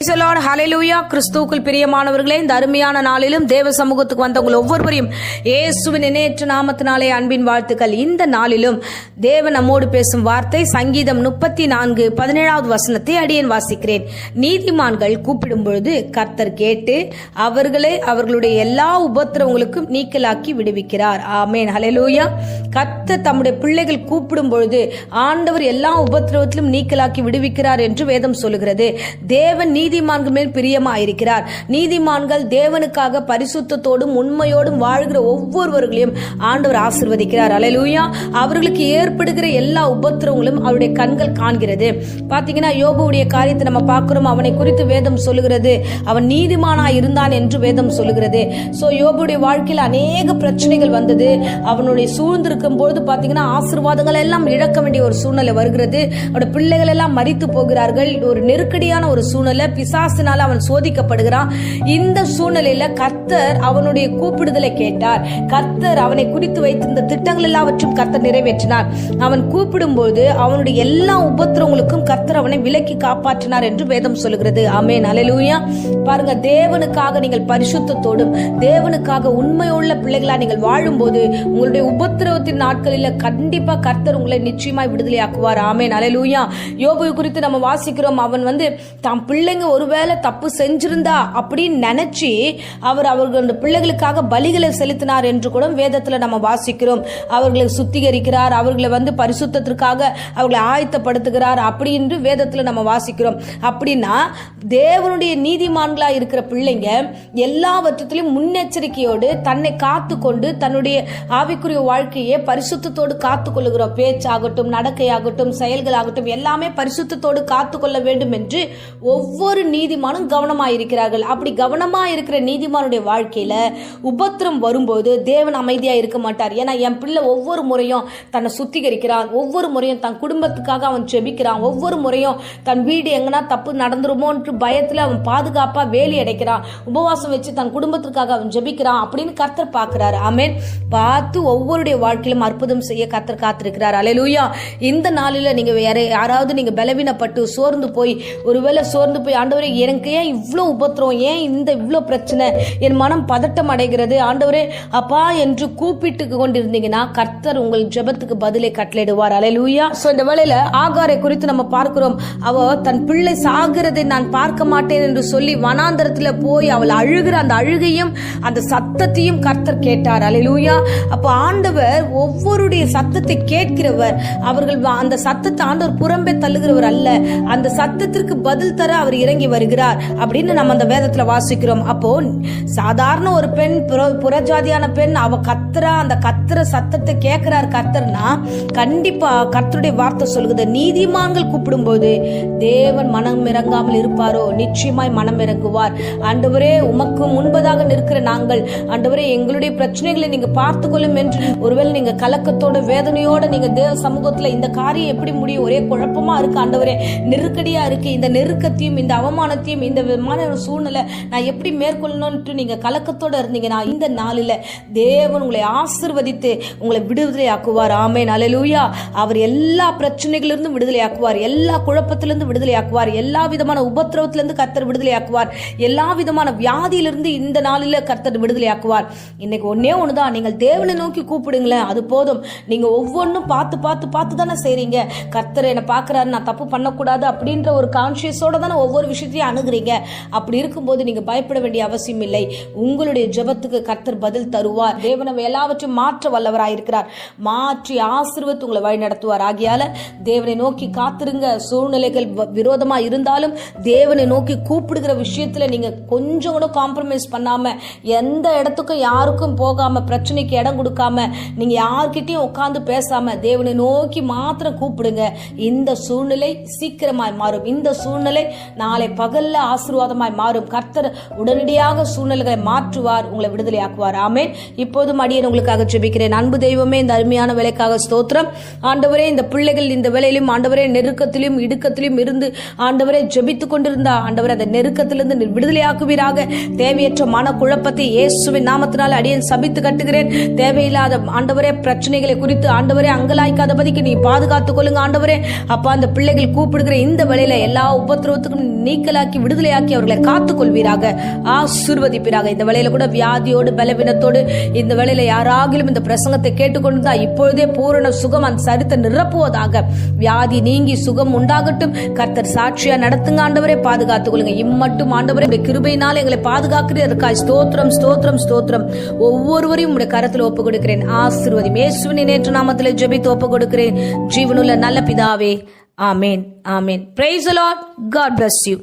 கிறிஸ்துவுக்குள் பிரியமானவர்களே, இந்த அருமையான நாளிலும் தேவ சமூகத்துக்கு வந்த உங்கள் ஒவ்வொருவரையும் இயேசுவின் இணையற்ற நாமத்தினாலே அன்பின் வாழ்த்துக்கள். இந்த நாளிலும் தேவன் நம்மோடு பேசும் வார்த்தை சங்கீதம் 34:17 வசனத்தை அடியேன் வாசிக்கிறேன். நீதிமான்கள் கூப்பிடும் பொழுது கர்த்தர் கேட்டு அவர்களை அவர்களுடைய எல்லா உபத்திரவங்களுக்கும் நீக்கலாக்கி விடுவிக்கிறார். ஆமேன், ஹல்லேலூயா. கர்த்தர் தம்முடைய பிள்ளைகள் கூப்பிடும் பொழுது ஆண்டவர் எல்லா உபத்திரவத்திலும் நீக்கலாக்கி விடுவிக்கிறார் என்று வேதம் சொல்லுகிறது. தேவன் நீதிமான்கள் மேல் பிரியமாயிருக்கிறார். நீதிமான்கள் தேவனுக்காக பரிசுத்தத்தோடும் உண்மையோடும் வாழ்கிற ஒவ்வொருவர்களையும் ஆண்டவர் ஆசீர்வதிக்கிறார். அல்லேலூயா. அவர்களுக்கு ஏற்படுகிற எல்லா உபத்திரவங்களும் அவருடைய கண்கள் காண்கிறது. பாத்தீங்கன்னா, யோபுடைய காரியத்தை நம்ம பார்க்கிறோம். அவனை குறித்து வேதம் சொல்லுகிறது, அவன் நீதிமானா இருந்தான் என்று வேதம் சொல்லுகிறது. சோ யோபுடைய வாழ்க்கையில் அநேக பிரச்சனைகள் வந்தது. அவனுடைய சூழ்ந்திருக்கும் பொழுது பாத்தீங்கன்னா ஆசீர்வாதங்கள் எல்லாம் இழக்க வேண்டிய ஒரு சூழ்நிலை வருகிறது. அவருடைய பிள்ளைகள் எல்லாம் மரித்து போகிறார்கள். ஒரு நெருக்கடியான ஒரு சூழ்நிலை, பிசாசினால அவன் சோதிக்கப்படுகிறான். இந்த சூழ்நிலையில கர்த்தர் அவனுடைய கூப்பிடுதலை கேட்டார். கர்த்தர் அவனை குறித்து வைத்திருந்த திட்டங்கள் எல்லாவற்றும் கர்த்தர் நிறைவேற்றினார். அவன் கூப்பிடும் போது அவனுடைய எல்லா உபத்திரவங்களுக்கும் கர்த்தர் அவனை விலக்கி காப்பாற்றினார் என்று வேதம் சொல்லுகிறது. ஆமென், அல்லேலூயா. பாருங்க, தேவனுக்காக நீங்கள் பரிசுத்தத்தோடும் தேவனுக்காக உண்மையுள்ள பிள்ளைகளா நீங்கள் வாழும்போது உங்களுடைய உபத்திரவத்தின் நாட்களில் கண்டிப்பா கர்த்தர் உங்களை நிச்சயமாய் விடுதலையாக்குவார். ஆமென், அல்லேலூயா. யோபு குறித்து நம்ம வாசிக்கிறோம். அவன் தாம் பிள்ளைங்க ஒருவேளை தப்பு செஞ்சிருந்தா அப்படின்னு நினைச்சு அவர்கள் பிள்ளைகளுக்காக பலிகளை செலுத்தினார் என்று கூட வேதத்துல நம்ம வாசிக்கிறோம். அவர்களை சுத்திகரிக்கிறார், அவர்களை பரிசுத்தத்திற்காக அவர்களை ஆயத்தப்படுத்துகிறார் அப்படின்னு வேதத்துல நம்ம வாசிக்கிறோம். அப்படின்னா தேவனுடைய நீதிமான்களா இருக்கிற பிள்ளைங்க எல்லாவற்றிலும் முன்னெச்சரிக்கையோடு தன்னை காத்து கொண்டு தன்னுடைய ஆவிக்குரிய வாழ்க்கையை பரிசுத்தத்தோடு காத்து கொள்ளுகிறோம். பேச்சாகட்டும், நடக்கையாகட்டும், செயல்களாகட்டும் எல்லாமே பரிசுத்தத்தோடு காத்து கொள்ள வேண்டும் என்று ஒவ்வொரு நீதிமானும் கவனமாயிருக்கிறார்கள். அப்படி கவனமாயிருக்கிற நீதிமானுடைய வாழ்க்கையில உபத்திரம் வரும்போது தேவன் அமைதியா இருக்க மாட்டார். ஏன்னா என் பிள்ளை ஒவ்வொரு முறையும் தன்னை சுத்திகரிக்கிறான், ஒவ்வொரு முறையும் தன் குடும்பத்துக்காக அவன் ஜெபிக்கிறான், ஒவ்வொரு முறையும் தன் வீடு எங்கன்னா தப்பு நடந்துருமோன்ற பயத்துல அவன் பாதுகாப்பா வேலி அடைக்கிறான், உபவாசம் வச்சு தன் குடும்பத்திற்காக அவன் ஜெபிக்கிறான் அப்படின்னு கர்த்தர் பார்க்கிறார். ஆமென். பார்த்து ஒவ்வொருடைய வாழ்க்கையிலும் அற்புதம் செய்ய கர்த்தர் காத்திருக்கிறார். அல்லேலூயா. இந்த நாளில நீங்க யாராவது நீங்க பலவீனப்பட்டு சோர்ந்து போய், ஒருவேளை சோர்ந்து போய், ஆண்டவரே எனக்கு ஏன் இவ்வளவு உபத்திரம், ஏன் இந்த இவ்வளவு பிரச்சனை, என் மனம் பதட்டம் அடைகிறது ஆண்டவரே அப்பா என்று கூப்பிட்டு கொண்டிருந்தீங்கன்னா கர்த்தர் உங்கள் ஜெபத்துக்கு பதிலை கட்டளையிடுவார். அல்லேலூயா. சோ இந்த வேளையில ஆகாரை குறித்து நம்ம பார்க்கிறோம். அவ தன் பிள்ளை சாகிறதை நான் பார்க்க மாட்டேன் என்று சொல்லி வனாந்தரத்துல போய் அவள் அழுகிற அந்த அழுகையும் அந்த சத்தத்தையும் கர்த்தர் கேட்டார். அல்லேலூயா. அப்ப ஆண்டவர் ஒவ்வொருடைய சத்தத்தை கேட்கிறவர். அவர்கள் அந்த சத்தத்தை ஆண்டவர் புறம்பே தள்ளுகிறவர் அல்ல, அந்த சத்தத்திற்கு பதில் தர அவர் இறங்கி வருகிறார் அப்படின்னு நம்ம அந்த வேதத்துல வாசிக்கிறோம். அப்போ சாதாரண ஒரு பெண், புறஜாதியான பெண், அவ கத்துறா, அந்த கத்துற சத்தத்தை கேட்கிறார் கர்த்தர்னா கண்டிப்பா கர்த்தருடைய வார்த்தை சொல்லுது, நீதிமான்கள் கூப்பிடும் போது தேவன் மனம் இறங்காமல் இருப்பாரோ? நிச்சயமாய் மனம் இறங்குவார். ஆண்டவரே உமக்கு முன்பதாக நிற்கிற நாங்கள் ஆண்டவரே எங்களுடைய பிரச்சனைகளை நீங்க பார்த்து கொள்ளும் என்று ஒருவேளை நீங்க கலக்கத்தோட வேதனையோட நீங்க தேவ சமூகத்துல இந்த காரியம் எப்படி முடியும், ஒரே குழப்பமா இருக்கு ஆண்டவரே, நெருக்கடியா இருக்கு, இந்த நெருக்கத்தையும் இந்த அவமானத்தையும் இந்த விதமான சூழ்நிலை நான் எப்படி மேற்கொள்ளணும்னு நீங்க கலக்கத்தோட இருந்தீங்கன்னா இந்த நாளில தேவன் உங்களை ஆசீர்வதித்து உங்களை விடுதலையாக்குவார். ஆமென், அல்லேலூயா. அவர் எல்லா பிரச்சனைகளிலிருந்து விடுதலையாக்குவார், எல்லா குழப்பத்திலிருந்து விடுதலையாக்குவார், எல்லா விதமான உபத்திரவத்திலிருந்து கர்த்தர் விடுதலையாக்குவார், எல்லா விதமான வியாதியிலிருந்து இந்த நாளில கர்த்தர் விடுதலையாக்குவார். இன்னைக்கு ஒன்னே ஒண்ணுதான், நீங்கள் தேவனை நோக்கி கூப்பிடுங்களேன், அது போதும். நீங்க ஒவ்வொன்றும் பார்த்து பார்த்து பார்த்து தானே செய்றீங்க. கர்த்தர் என்ன பார்க்கிறாரு, நான் தப்பு பண்ணக்கூடாது அப்படின்ற ஒரு கான்சியஸோட தானே ஒவ்வொரு விஷயத்தையும் அணுகுறீங்க. அப்படி இருக்கும்போது நீங்க பயப்பட வேண்டிய அவசியம் இல்லை. உங்களுடைய ஜெபத்துக்கு கர்த்தர் பதில் தருவார். தேவன் எல்லாவற்றையும் மாற்ற வல்லவராயிருக்கிறார். மாற்றி ஆசீர்வதித்து உங்களை வழி நடத்துவார். ஆகியால தேவனை நோக்கி காத்திருங்க. சூழ்நிலைகள் விரோதமா இருந்தாலும் தேவனை நோக்கி கூப்பிடுகிற விஷயத்துல நீங்க கொஞ்சம் கூட காம்ப்ரமைஸ் பண்ணாம, எந்த இடத்துக்கும் யாருக்கும் போகாம, பிரச்சனைக்கு இடம் கொடுக்காம, நீங்க யார்கிட்டயும் உட்கார்ந்து பேசாம தேவனை நோக்கி மாத்திரம் கூப்பிடுங்க. இந்த சூழ்நிலை சீக்கிரமாய் மாறும். இந்த சூழ்நிலை நாளை பகல்ல ஆசீர்வாதமாய் மாறும். கர்த்தர் உடனடியாக சூழ்நிலைகளை மாற்றுவார், உங்களை விடுதலையாக்குவார். ஆமென். இப்போதும் அடியேன் உங்களுக்காக ஜெபிக்கிறேன். அன்பு தெய்வமே, இந்த அருமையான வேலைக்காக ஸ்தோத்திரம். ஆண்டவரே, இந்த பிள்ளைகள் இந்த வேலையிலும் ஆண்டவரே நெருக்கத்திலும் இடுக்கத்திலும் இருந்து ஆண்டவரே ஜெபித்துக் கொண்டிருந்தா ஆண்டவரே அந்த நெருக்கத்திலிருந்து விடுதலையாக்குவீராக. தேவையற்ற மன குழப்பத்தை இயேசுவின் நாமத்தினால் அடியேன் சபித்து கட்டுகிறேன். தேவையில்லாத ஆண்டவரே பிரச்சனைகளை குறித்து ஆண்டவரே அங்கலாய்க்காதபடிக்கு நீ பாதுகாத்துக் கொள்ளுங்க ஆண்டவரே. அப்பா, அந்த பிள்ளைகள் கூப்பிடுகிற இந்த வேளையில எல்லா உபத்திரவத்துக்கும் நீக்கலாக்கி விடுதலையாக்கி அவர்களை காத்துக் கொள்வீராக, ஆசீர்வதிப்பீராக. இந்த வேளையில கூட வியாதியோடு பலவீனத்தோடு இந்த வேளையில யாராகிலும் இந்த பிரசங்கத்தை கேட்டுக்கொண்டுதா இப்பொழுதே பூரண சுகம் அந்த சரித்தை நிரப்புவதாக. வியாதி நீங்கி சுகம் உண்டாகட்டும். கர்த்தர் சாட்சியா நடத்துங்க ஆண்டவரே, பாதுகாத்துக் கொள்ளுங்க. இம்மட்டும் ஆண்டவரே உடைய கிருபையினால் எங்களை பாதுகாக்கிறதற்காய் ஸ்தோத்திரம் ஸ்தோத்திரம் ஸ்தோத்திரம். ஒவ்வொருவரையும் உடைய கரத்தில் ஒப்புக் கொடுக்கிறேன். ஆசீர்வதி. இயேசுவின் நேற்று நாமத்திலே ஜெபித்து ஒப்புக் கொடுக்கிறேன் ஜீவனுள்ள நல்ல பிதாவே. ஆமேன், ஆமேன். Praise the Lord. God bless you.